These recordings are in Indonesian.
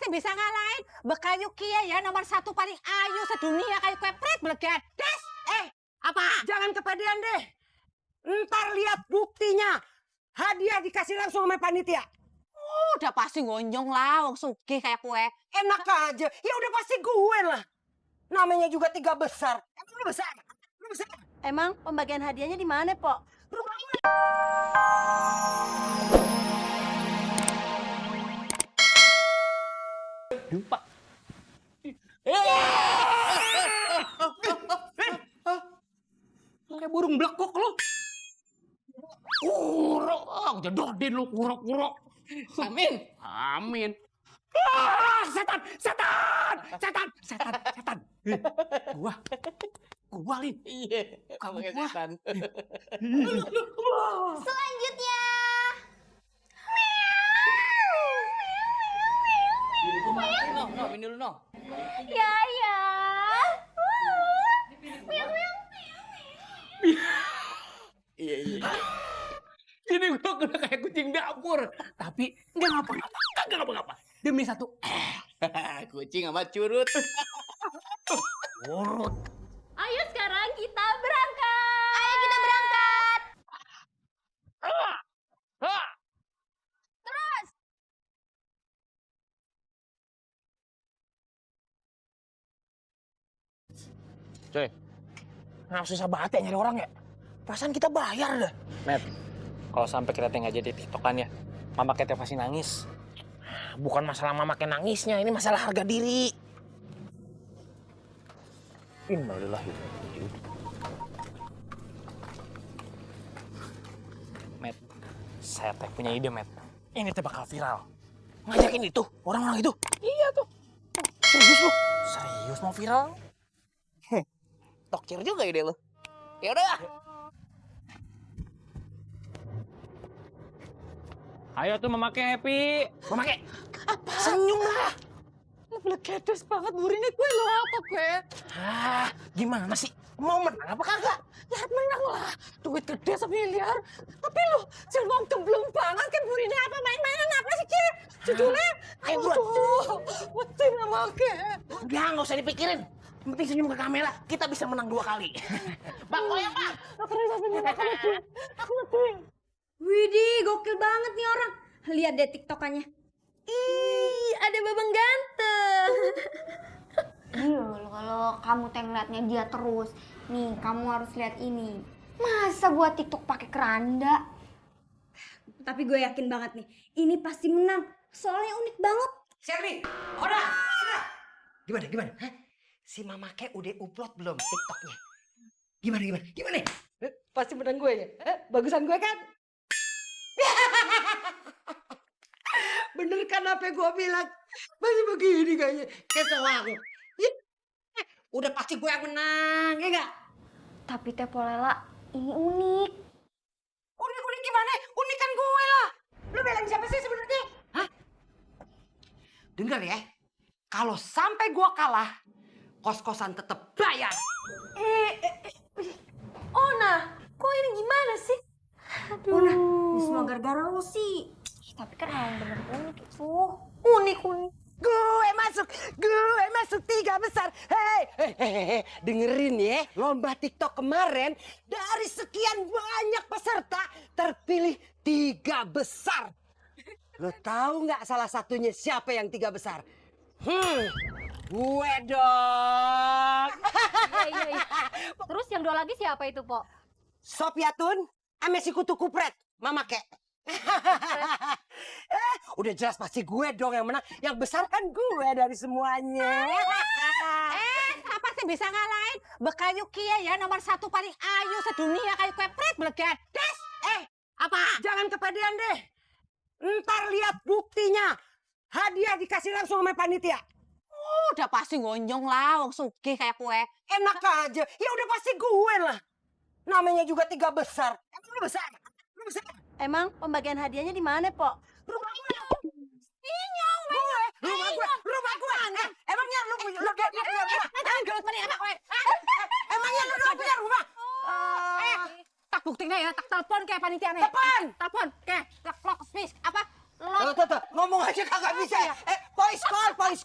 sih bisa ngalahin? Bekayu kia ya nomor 1 paling ayu sedunia kayu kepret blegedes. Apa? Jangan kepedean deh. Ntar lihat buktinya. Hadiah dikasih langsung sama panitia. Udah pasti ngonyong lah, wong sugih kayak kue. Enak aja. Ya udah pasti gue lah. Namanya juga 3 besar. Emang lu besar? Lu besar? Emang pembagian hadiahnya di mana, Pok? Rumah gue. Lupa. Kayak burung blekok lo. Kurok, jodohin lu kurok-kurok. Amin. Amin. Setan, setan, setan, setan, setan. Gua Lin. Iya, kamu kayak setan. Selanjutnya. Ini dulu, no. Ya. Iya. Ini gua kena kayak kucing dapur, tapi nggak ngapa-ngapa. Demi satu, kucing sama curut. Curut. Ayo sekarang kita berangkat. Coy, nah susah banget ya nyari orang ya. Perasaan kita bayar dah. Matt, kalau sampai kita nggak jadi tiktokan ya, Mama Kete pasti nangis. Bukan masalah mama kayak nangisnya, ini masalah harga diri. Innalillahi wa inna ilaihi raji'un. Matt, saya teh punya ide, Matt. Ini teh bakal viral. Ngajakin itu, orang-orang itu. Iya tuh. Serius lu? Serius mau viral? Tokcer juga ide lu. Ya udah. Ayo tuh memakai happy. Memakai. Senyum lah. Blegedes banget burine kue lo apa kue? Ah, gimana sih? Mau menang apa kagak? Ya menang lah, duit gede semiliar. Tapi lo jangan ngomong gemblung banget kan burine apa main-mainan apa sih Ki? Judulnya, Ayo buruan. aduh, wetin make. Udah, nggak usah dipikirin. Yang penting senyum ke kamera, kita bisa menang 2 kali. Bang, goyang bang. Aku rasa menang aku wetin. Widih, gokil banget nih orang. Lihat deh tiktokannya. Ih, ada babang ganteng. Kalau kamu teh ngeliatnya dia terus, nih kamu harus lihat ini. Masa buat TikTok pakai keranda? Tapi gue yakin banget nih, ini pasti menang. Soalnya unik banget. Sherly, udah. Gimana? Hah? Si Mama Kek udah upload belum TikToknya? Gimana? Pasti menang gue ya? Bagusan gue kan? Bener kan apa yang gue bilang? Masih begini kayaknya. Kesel aku. Udah pasti gue yang menang, ya gak? Tapi Teh Polela, ini unik. Unik gimana? Unik kan gue lah. Lu belain siapa sih sebenarnya? Hah? Dengar ya. Kalau sampai gue kalah, kos-kosan tetap bayar. Ona, kok ini gimana sih? Aduh. Ini semua gara-gara lu sih. Tapi kan emang bener unik itu. Unik. Gue masuk 3 besar. Hei, dengerin ya. Lomba TikTok kemarin dari sekian banyak peserta terpilih 3 besar. Lo tahu nggak salah satunya siapa yang 3 besar? Gue dong. Iya. Terus yang 2 lagi siapa itu, Pok? Sopiatun, ame si kutu kupret, Mama Kek. Udah jelas pasti gue dong yang menang. Yang besar kan gue dari semuanya. Apa sih bisa ngalahin? Bekayu kia ya nomor 1 paling ayu sedunia kayu kepret blegedes. Apa? Jangan kepedean deh. Ntar lihat buktinya. Hadiah dikasih langsung sama panitia. Udah pasti ngonyong lah, wong sugih kayak kue. Enak aja. Ya udah pasti gue lah. Namanya juga 3 besar. Emang lu besar? Lu besar? Emang pembagian hadiahnya di mana, Pok? Rumah gue. Rumah gue. Emangnya lu punya rumah? Emangnya lu punya rumah? Tak buktinya ya, tak telepon kayak panitia nih. Telepon. Telepon, kayak tak clock space apa? Tuh, ngomong aja kagak bisa ya. Voice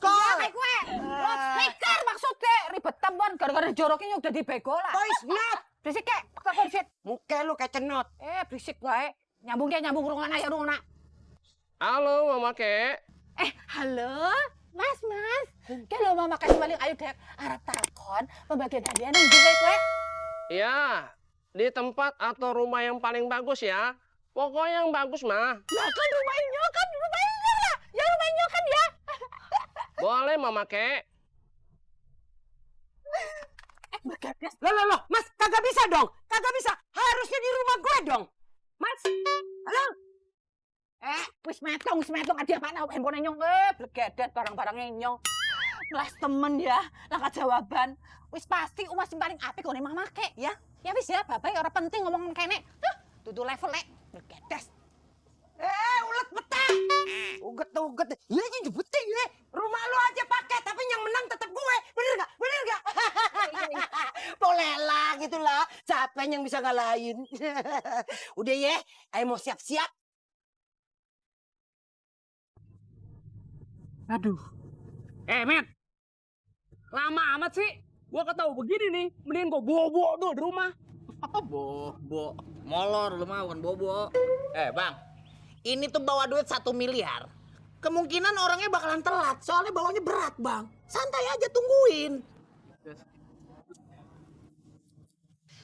call. Ya kayak gue. Lo speaker maksudnya. Ribet teman. Gara-gara joroknya udah dibego lah. Voice note. Berisik kek. Telepon shit. Muka lu kayak cenot. Berisik gue. Nyambung rungana ya rungana. Halo, Mama Kek. Halo. Mas. Kalau mama kasih balik ayo dek. Arab talkon. Pembagian hadiah nang juga gue. Ya, di tempat atau rumah yang paling bagus ya. Pokoknya yang bagus mah. Ya kan rumahnya kan lah. Ya rumahnya kan ya. Boleh Mama Kek. Bergagas. Loh, Mas, kagak bisa dong. Kagak bisa. Harusnya di rumah gue dong. Mas. Halo. Wis metong ada apa nah handphone nyong blegedet barang-barangnya nyong. Melas temen ya, langkah jawaban. Wis pasti umas sing paling apik kok mama make ya. Ya wis ya, babai ora penting ngomong kene. Dudu level lek blegedes. Ulet betah. Uget. Ya nyebutin ya. Rumah lu aja pakai, tapi yang menang tetap gue. Bener gak? Boleh lah gitu lah. Siapa yang bisa ngalahin? Udah ya, ayo mau siap-siap. Aduh. Met. Lama amat sih. Gua ketahu begini nih. Mending gua bobo tuh di rumah. Bobo, molor lu mah bukan bobo. Bang, ini tuh bawa duit 1 miliar. Kemungkinan orangnya bakalan telat, soalnya bawanya berat, Bang. Santai aja, tungguin.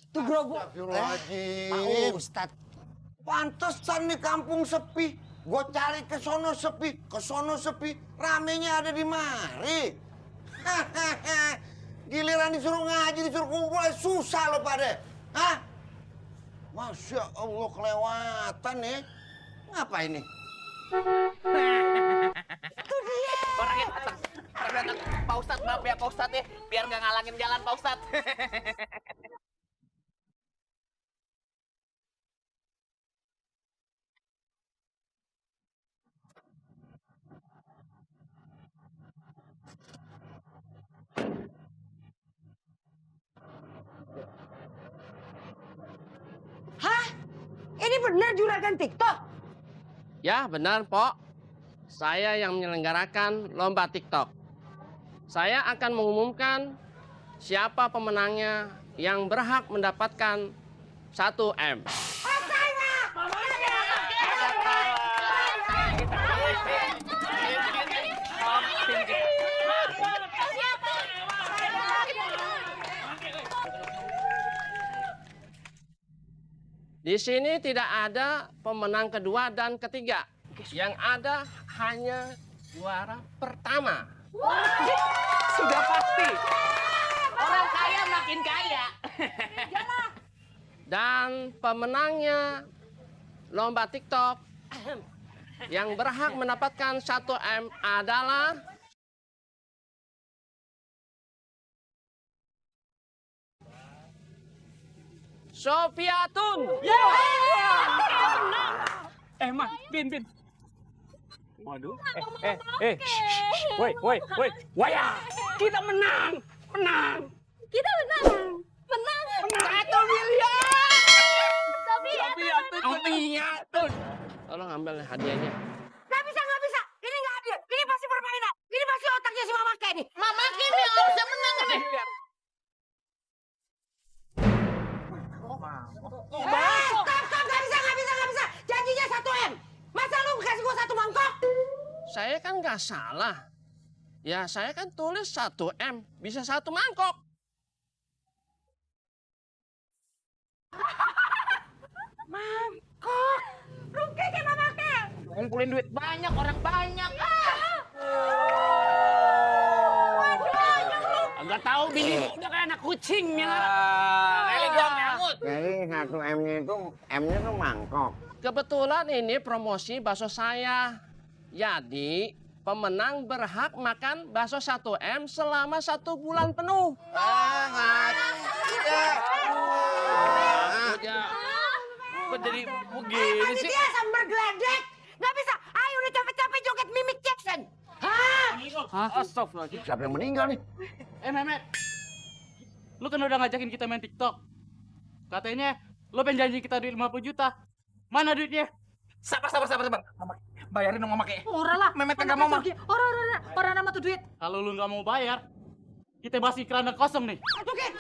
Tuh gerobak. Astagfirullahaladzim. Pak Ustadz. Pantesan nih kampung sepi. Gue cari ke sono sepi. Ramenya ada di mari. Giliran disuruh ngaji, disuruh kumpul, susah lo pada. Hah? Masya Allah kelewatan ya. Ngapa ini? Orangnya datang. Pak Ustadz, maaf ya Pak Ustadz ya. Biar nggak ngalangin jalan Pak Ustadz. Ini benar juragan TikTok? Ya, benar, Pok. Saya yang menyelenggarakan lomba TikTok. Saya akan mengumumkan siapa pemenangnya yang berhak mendapatkan 1M. Di sini tidak ada pemenang kedua dan ketiga. Yang ada hanya juara pertama. Sudah pasti. Orang kaya makin kaya. Dan pemenangnya lomba TikTok yang berhak mendapatkan 1M adalah Sofiatun. Mas, Bin. Waduh. Woi. Waya. Kita menang. Kita menang. 1 miliar. Sofiatun. Tolong ambil hadiahnya. Nggak bisa. Ini nggak adil. Ini pasti permainan. Ini pasti otaknya si Mama Kek nih. Mama Kimi harusnya menang nih. Stop. Nggak bisa. Janjinya 1M. Masa lu kasih gua 1 mangkok? Saya kan nggak salah. Ya, saya kan tulis 1M. Bisa 1 mangkok. Mangkok. Rugi ke Mama Kek. Ngumpulin duit banyak, orang banyak. Agak tahu bini udah kayak anak kucing ya. Kali gua nyamut. Jadi 1M-nya itu, M-nya tuh mangkok. Kebetulan ini promosi bakso saya. Jadi, pemenang berhak makan bakso 1M selama 1 bulan penuh. Kok jadi begini sih? Dia sambar geledek. Nggak bisa. Ayo udah capek-capek joget Mimik Jackson. Astagfirullahaladzim. Siapa yang meninggal nih? Mehmet. Lu kan udah ngajakin kita main TikTok. Katanya lu pengen janji kita duit 50 juta. Mana duitnya? Sabar. Mama, bayarin dong Mama Kek. Ora lah. Memet kagak mau, Mah. Ora nama tuh duit. Kalau lu nggak mau bayar, kita masih kerana kosong nih. Aduh, Ki.